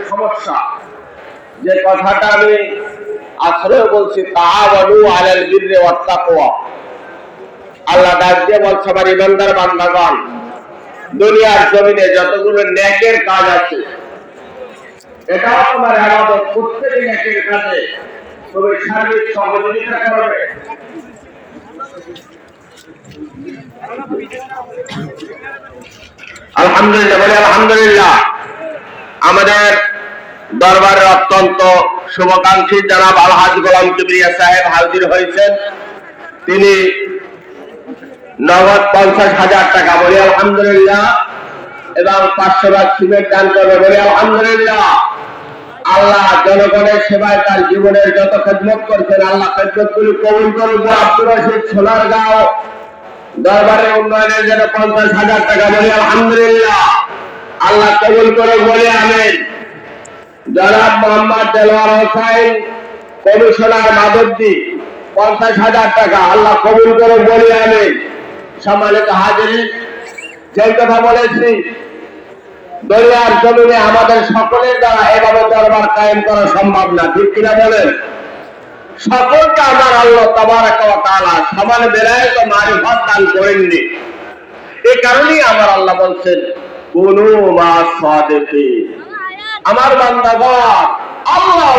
সমস্যা। যে কথাটা আমি আসরেও বলছি, তাআওয়ানু আলাল বিররি ওয়াত তাকওয়া। আল্লাহ ডাক দিয়ে বলছে, আমার ইমানদার বান্দাগণ, দুনিয়ার জমিনে যতগুলো নেকের কাজ আছে, এটাও তোমার ইবাদত। প্রত্যেক নেকের কাজে তুমি সার্বিক সহযোগিতা করবে। আলহামদুলিল্লাহ, বলে আলহামদুলিল্লাহ। আমাদের দরবারের অত্যন্ত শুভাকাঙ্ক্ষী জনাব আলহাজ গোলাম কিবরিয়া সাহেব হাজির হয়েছেন। তিনি নগদ 50,000 টাকা, বলি আলহামদুলিল্লাহ, এবং 500 ভাগ সিমেন্ট দান করবে, বলি আলহামদুলিল্লাহ। আল্লাহ জনগণের সেবায় তার জীবনের যত খেদমত করছেন, আল্লাহ খেদমতগুলি কবুল করুন। আব্দুর রশিদ সোনারগাঁও দরবারের উন্নয়নের জন্য 50,000 টাকা, বলি আলহামদুলিল্লাহ, আল্লাহ কবুল করে, বলি আমিন। জনাব মোহাম্মদ দেলোয়ার হোসাইন কমিশনার মাধবদী 50,000 টাকা, আল্লাহ কবুল করে, বলি আমিন। সম্মানিত হাজিরিন, যে কথা বলেছি, দুনিয়ার জমিনে আমাদের সকলের দ্বারা এভাবে দরবার কায়েম করা সম্ভব না, ঠিক কিনা বলেন? সকলকে আমার আল্লাহ তাবারক ওয়া তাআলা সমান বেলায়েত ও মারিফত দান করেননি। এই কারণেই আমার আল্লাহ বলছেন, কুনু মা সাদিকিন। আমার বান্দাগণ, আল্লাহ